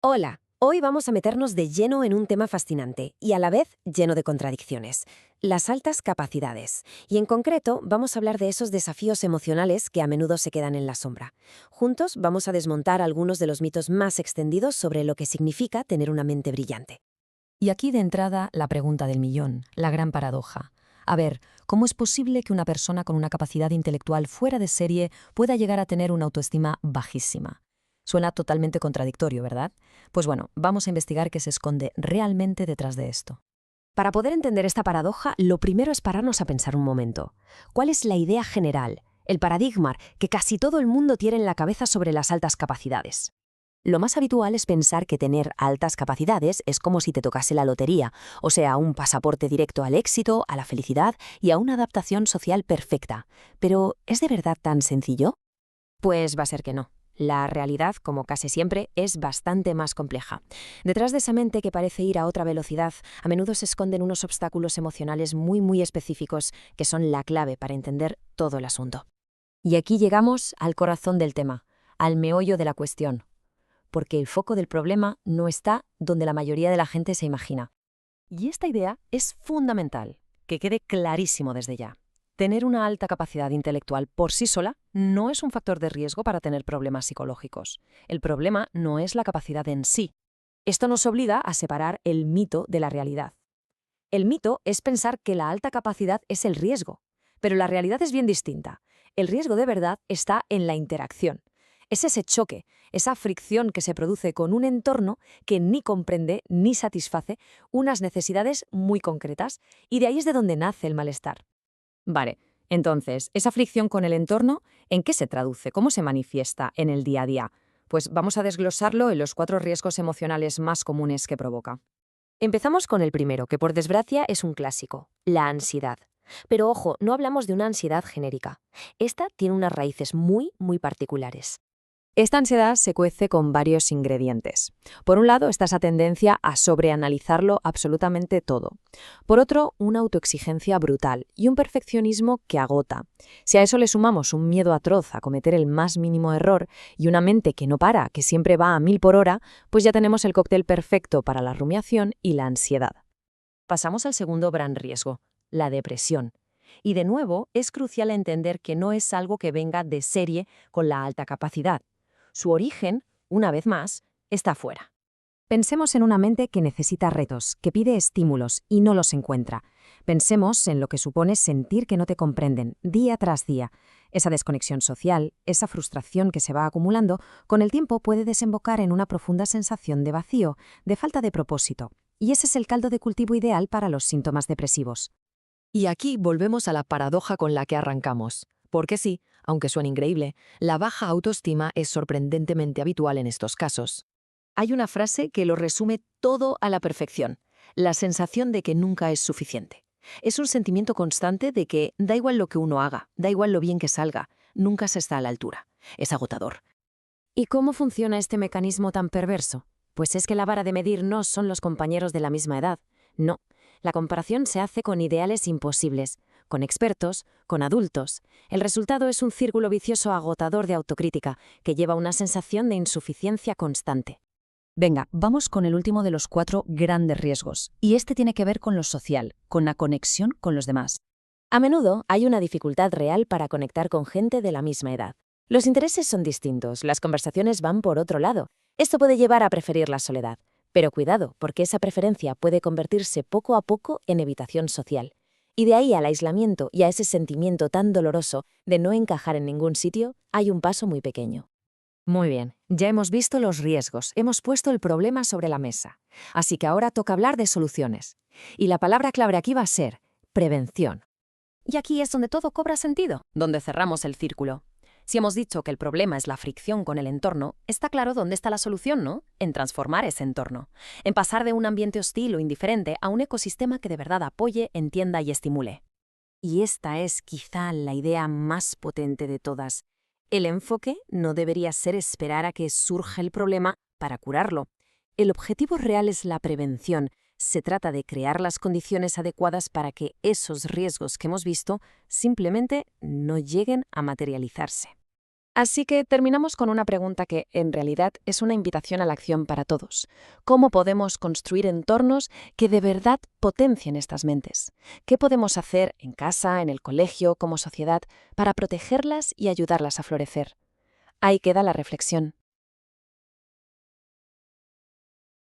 Hola, hoy vamos a meternos de lleno en un tema fascinante y a la vez lleno de contradicciones, las altas capacidades. Y en concreto vamos a hablar de esos desafíos emocionales que a menudo se quedan en la sombra. Juntos vamos a desmontar algunos de los mitos más extendidos sobre lo que significa tener una mente brillante. Y aquí de entrada la pregunta del millón, la gran paradoja. A ver, ¿cómo es posible que una persona con una capacidad intelectual fuera de serie pueda llegar a tener una autoestima bajísima? Suena totalmente contradictorio, ¿verdad? Pues bueno, vamos a investigar qué se esconde realmente detrás de esto. Para poder entender esta paradoja, lo primero es pararnos a pensar un momento. ¿Cuál es la idea general, el paradigma que casi todo el mundo tiene en la cabeza sobre las altas capacidades? Lo más habitual es pensar que tener altas capacidades es como si te tocase la lotería, o sea, un pasaporte directo al éxito, a la felicidad y a una adaptación social perfecta. Pero, ¿es de verdad tan sencillo? Pues va a ser que no. La realidad, como casi siempre, es bastante más compleja. Detrás de esa mente que parece ir a otra velocidad, a menudo se esconden unos obstáculos emocionales muy específicos que son la clave para entender todo el asunto. Y aquí llegamos al corazón del tema, al meollo de la cuestión, porque el foco del problema no está donde la mayoría de la gente se imagina. Y esta idea es fundamental, que quede clarísimo desde ya. Tener una alta capacidad intelectual por sí sola no es un factor de riesgo para tener problemas psicológicos. El problema no es la capacidad en sí. Esto nos obliga a separar el mito de la realidad. El mito es pensar que la alta capacidad es el riesgo, pero la realidad es bien distinta. El riesgo de verdad está en la interacción. Es ese choque, esa fricción que se produce con un entorno que ni comprende ni satisface unas necesidades muy concretas, y de ahí es de donde nace el malestar. Vale, entonces, esa fricción con el entorno, ¿en qué se traduce? ¿Cómo se manifiesta en el día a día? Pues vamos a desglosarlo en los 4 riesgos emocionales más comunes que provoca. Empezamos con el primero, que por desgracia es un clásico, la ansiedad. Pero ojo, no hablamos de una ansiedad genérica. Esta tiene unas raíces muy particulares. Esta ansiedad se cuece con varios ingredientes. Por un lado está esa tendencia a sobreanalizarlo absolutamente todo. Por otro, una autoexigencia brutal y un perfeccionismo que agota. Si a eso le sumamos un miedo atroz a cometer el más mínimo error y una mente que no para, que siempre va a 1000 por hora, pues ya tenemos el cóctel perfecto para la rumiación y la ansiedad. Pasamos al segundo gran riesgo, la depresión. Y de nuevo, es crucial entender que no es algo que venga de serie con la alta capacidad. Su origen, una vez más, está fuera. Pensemos en una mente que necesita retos, que pide estímulos y no los encuentra. Pensemos en lo que supone sentir que no te comprenden, día tras día. Esa desconexión social, esa frustración que se va acumulando, con el tiempo puede desembocar en una profunda sensación de vacío, de falta de propósito. Y ese es el caldo de cultivo ideal para los síntomas depresivos. Y aquí volvemos a la paradoja con la que arrancamos. Porque sí, aunque suene increíble, la baja autoestima es sorprendentemente habitual en estos casos. Hay una frase que lo resume todo a la perfección: la sensación de que nunca es suficiente. Es un sentimiento constante de que da igual lo que uno haga, da igual lo bien que salga, nunca se está a la altura. Es agotador. ¿Y cómo funciona este mecanismo tan perverso? Pues es que la vara de medir no son los compañeros de la misma edad. No, la comparación se hace con ideales imposibles, con expertos, con adultos. El resultado es un círculo vicioso agotador de autocrítica que lleva a una sensación de insuficiencia constante. Venga, vamos con el último de los 4 grandes riesgos, y este tiene que ver con lo social, con la conexión con los demás. A menudo hay una dificultad real para conectar con gente de la misma edad. Los intereses son distintos, las conversaciones van por otro lado. Esto puede llevar a preferir la soledad. Pero cuidado, porque esa preferencia puede convertirse poco a poco en evitación social. Y de ahí al aislamiento y a ese sentimiento tan doloroso de no encajar en ningún sitio, hay un paso muy pequeño. Muy bien, ya hemos visto los riesgos, hemos puesto el problema sobre la mesa. Así que ahora toca hablar de soluciones. Y la palabra clave aquí va a ser prevención. Y aquí es donde todo cobra sentido, donde cerramos el círculo. Si hemos dicho que el problema es la fricción con el entorno, está claro dónde está la solución, ¿no? En transformar ese entorno. En pasar de un ambiente hostil o indiferente a un ecosistema que de verdad apoye, entienda y estimule. Y esta es quizá la idea más potente de todas. El enfoque no debería ser esperar a que surja el problema para curarlo. El objetivo real es la prevención. Se trata de crear las condiciones adecuadas para que esos riesgos que hemos visto simplemente no lleguen a materializarse. Así que terminamos con una pregunta que, en realidad, es una invitación a la acción para todos. ¿Cómo podemos construir entornos que de verdad potencien estas mentes? ¿Qué podemos hacer en casa, en el colegio, como sociedad, para protegerlas y ayudarlas a florecer? Ahí queda la reflexión.